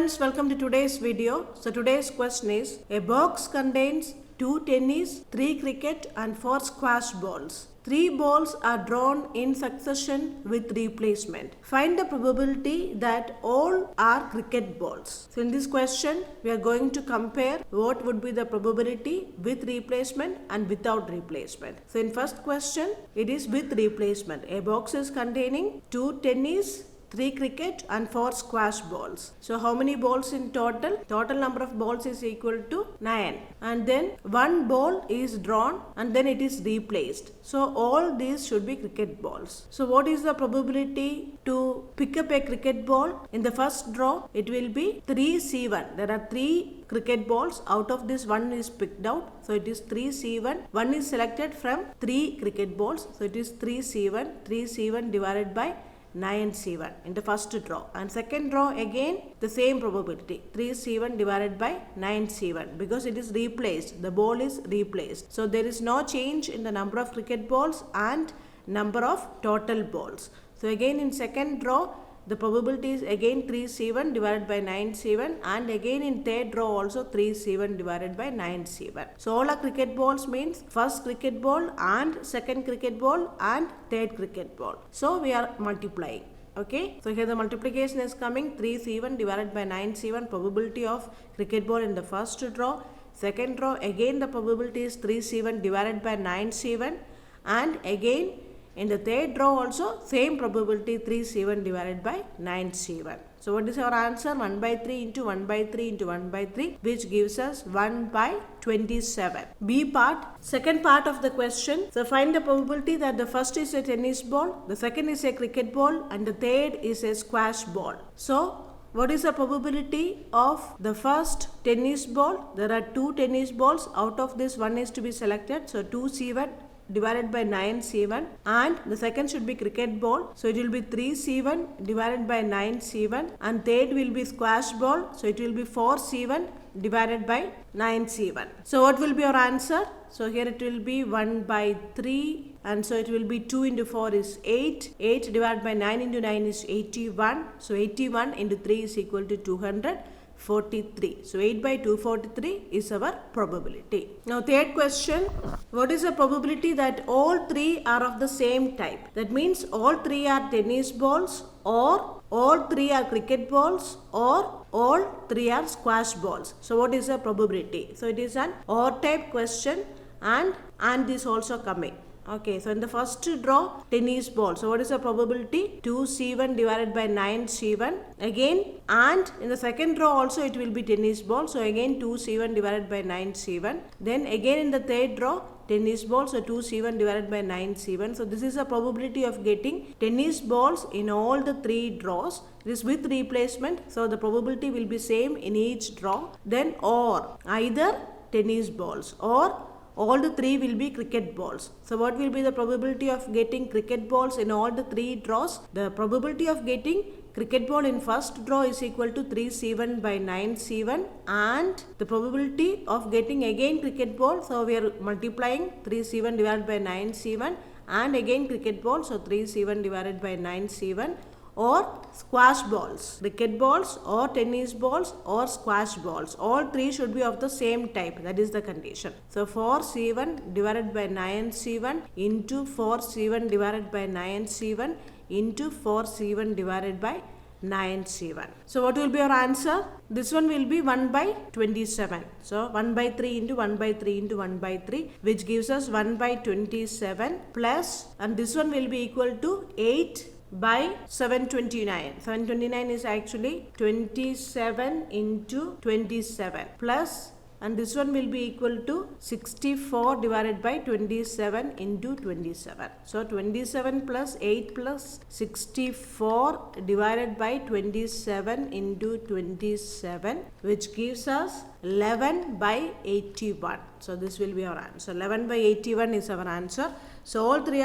friends, welcome to today's video. So today's question is, a box contains 2 tennis, 3 cricket and 4 squash balls. 3 balls are drawn in succession with replacement. Find the probability that all are cricket balls. So in this question, we are going to compare what would be the probability with replacement and without replacement. So in first question, it is with replacement. A box is containing 2 tennis, 3 cricket and 4 squash balls. So how many balls in total? Total number of balls is equal to 9. And then 1 ball is drawn and then it is replaced. So all these should be cricket balls. So what is the probability to pick up a cricket ball? In the first draw, it will be 3C1. There are 3 cricket balls. Out of this, 1 is picked out. So it is 3C1. 1 is selected from 3 cricket balls. So it is 3C1. 3C1 divided by 9C1 in the first draw, and second draw again the same probability, 3C1 divided by 9C1, because it is replaced, the ball is replaced. So there is no change in the number of cricket balls and number of total balls. So again in second draw, the probability is again 3C1 divided by 9C1, and again in third draw also 3C1 divided by 9C1. So all are cricket balls means first cricket ball and second cricket ball and third cricket ball. So we are multiplying. Okay, so here the multiplication is coming, 3C1 divided by 9C1, probability of cricket ball in the first draw. Second draw again the probability is 3C1 divided by 9C1, and again in the third draw also same probability, 3C1 divided by 9C1. So what is our answer? 1 by 3 into 1 by 3 into 1 by 3, which gives us 1 by 27. B part, second part of the question. So find the probability that the first is a tennis ball, the second is a cricket ball and the third is a squash ball. So what is the probability of the first tennis ball? There are 2 tennis balls. Out of this, 1 is to be selected. So 2C1 divided by 9C1, and the second should be cricket ball, so it will be 3C1 divided by 9C1, and third will be squash ball, so it will be 4C1 divided by 9C1. So what will be your answer? So here it will be 1 by 3, and so it will be 2 into 4 is 8. 8 divided by 9 into 9 is 81. So 81 into 3 is equal to 243. So 8 by 243 is our probability. Now third question, what is the probability that all 3 are of the same type? That means all 3 are tennis balls, or all 3 are cricket balls, or all 3 are squash balls. So what is the probability? So it is an OR type question, and is also coming. Okay, so in the first draw, tennis ball. So what is the probability? 2C1 divided by 9C1 again, and in the second draw also it will be tennis ball. So again 2C1 divided by 9C1. Then again in the third draw, tennis ball. So 2C1 divided by 9C1. So this is the probability of getting tennis balls in all the 3 draws. This with replacement. So the probability will be same in each draw. Then or either tennis balls or all the 3 will be cricket balls. So what will be the probability of getting cricket balls in all the 3 draws? The probability of getting cricket ball in first draw is equal to 3C1 by 9C1, and the probability of getting again cricket ball, so we are multiplying 3C1 divided by 9C1 and again cricket ball, so 3C1 divided by 9C1, or squash balls, cricket balls or tennis balls or squash balls. All 3 should be of the same type. That is the condition. So 4C1 divided by 9C1 into 4C1 divided by 9C1 into 4C1 divided by 9C1. So what will be your answer? This one will be 1 by 27. So 1 by 3 into 1 by 3 into 1 by 3, which gives us 1 by 27 plus, and this one will be equal to 8 by 729. 729 is actually 27 into 27 plus, and this one will be equal to 64 divided by 27 into 27. So 27 plus 8 plus 64 divided by 27 into 27, which gives us 11 by 81. So this will be our answer. 11 by 81 is our answer. So all 3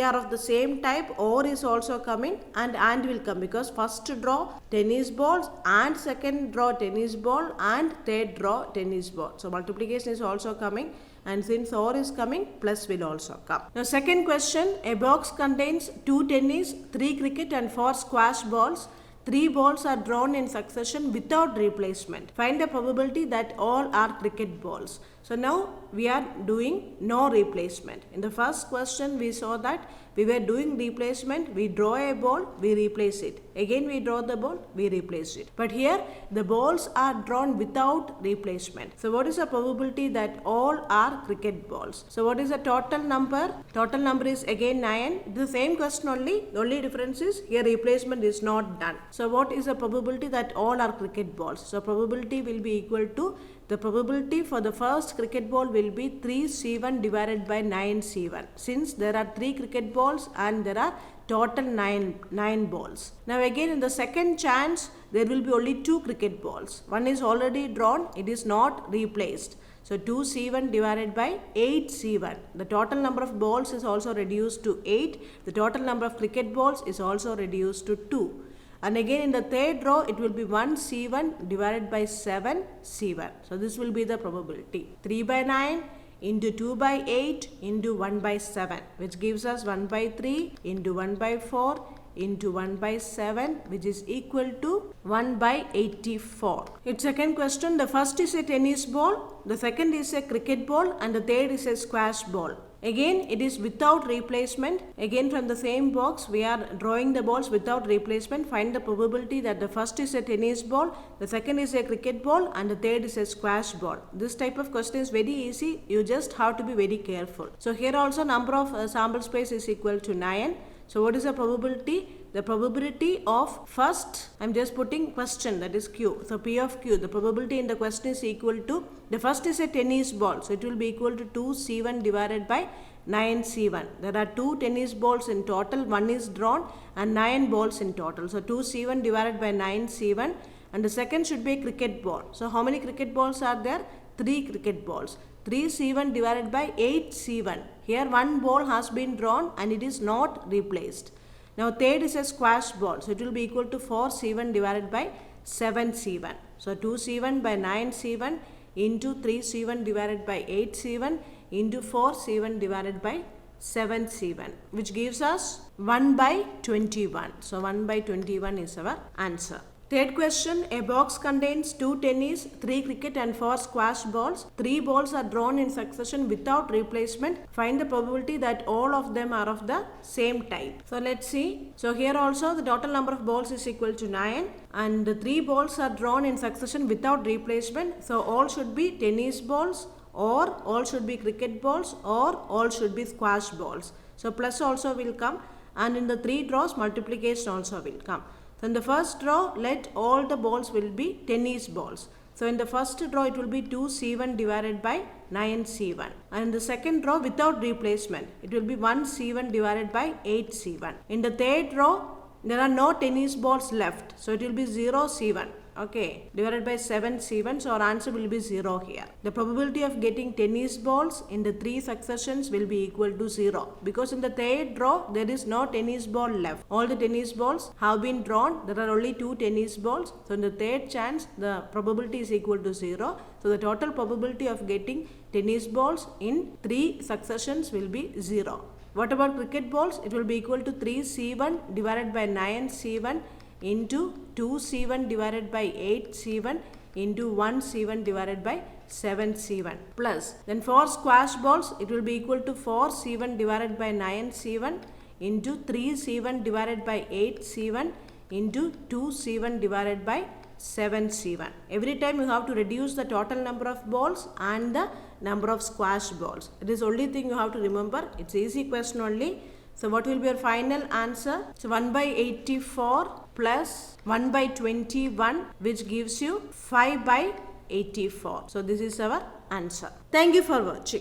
are of the same type. Or is also coming, and will come, because first draw tennis balls and second draw tennis ball and third draw tennis ball. So multiplication is also coming, and since or is coming, plus will also come. Now second question, a box contains 2 tennis, 3 cricket and 4 squash balls. 3 balls are drawn in succession without replacement. Find the probability that all are cricket balls. So now we are doing no replacement. In the first question we saw that we were doing replacement. We draw a ball, we replace it. Again we draw the ball, we replace it. But here the balls are drawn without replacement. So what is the probability that all are cricket balls? So what is the total number? Total number is again 9. The same question only. The only difference is here replacement is not done. So what is the probability that all are cricket balls? So probability will be equal to, the probability for the first cricket ball will be 3C1 divided by 9C1. Since there are 3 cricket balls and there are total 9 balls. Now again in the second chance there will be only 2 cricket balls. One is already drawn, it is not replaced. So 2C1 divided by 8C1. The total number of balls is also reduced to 8. The total number of cricket balls is also reduced to 2. And again in the third row it will be 1C1 divided by 7C1. So this will be the probability. 3 by 9 into 2 by 8 into 1 by 7, which gives us 1 by 3 into 1 by 4 into 1 by 7, which is equal to 1 by 84. Its second question, the first is a tennis ball, the second is a cricket ball, and the third is a squash ball. Again it is without replacement. Again from the same box we are drawing the balls without replacement. Find the probability that the first is a tennis ball, the second is a cricket ball, and the third is a squash ball. This type of question is very easy. You just have to be very careful. So here also number of sample space is equal to 9. So what is the probability? The probability of first, I am just putting question, that is Q. So P of Q, the probability in the question is equal to, the first is a tennis ball. So it will be equal to 2C1 divided by 9C1. There are 2 tennis balls in total. 1 is drawn and 9 balls in total. So 2C1 divided by 9C1. And the second should be a cricket ball. So how many cricket balls are there? 3 cricket balls. 3C1 divided by 8C1. Here 1 ball has been drawn and it is not replaced. Now third is a squash ball. So it will be equal to 4C1 divided by 7C1. So 2C1 by 9C1 into 3C1 divided by 8C1 into 4C1 divided by 7C1, which gives us 1 by 21. So 1 by 21 is our answer. Third question, a box contains 2 tennis, 3 cricket and 4 squash balls. 3 balls are drawn in succession without replacement. Find the probability that all of them are of the same type. So let's see. So here also the total number of balls is equal to 9 and the 3 balls are drawn in succession without replacement. So all should be tennis balls or all should be cricket balls or all should be squash balls. So plus also will come, and in the 3 draws multiplication also will come. So in the first row, let all the balls will be tennis balls. So in the first row, it will be 2C1 divided by 9C1. And in the second row, without replacement, it will be 1C1 divided by 8C1. In the third row, there are no tennis balls left. So it will be 0C1. Okay, divided by 7C1. So our answer will be 0 here. The probability of getting tennis balls in the 3 successions will be equal to 0. Because in the third row, there is no tennis ball left. All the tennis balls have been drawn. There are only 2 tennis balls. So in the third chance, the probability is equal to 0. So the total probability of getting tennis balls in 3 successions will be 0. What about cricket balls? It will be equal to 3C1 divided by 9C1 into 2C1 divided by 8C1 into 1C1 divided by 7C1 plus. Then for squash balls, it will be equal to 4C1 divided by 9C1 into 3C1 divided by 8C1 into 2C1 divided by 7C1. Every time you have to reduce the total number of balls and the number of squash balls. It is only thing you have to remember. It's easy question only. So what will be your final answer? So 1 by 84 plus 1 by 21, which gives you 5 by 84. So this is our answer. Thank you for watching.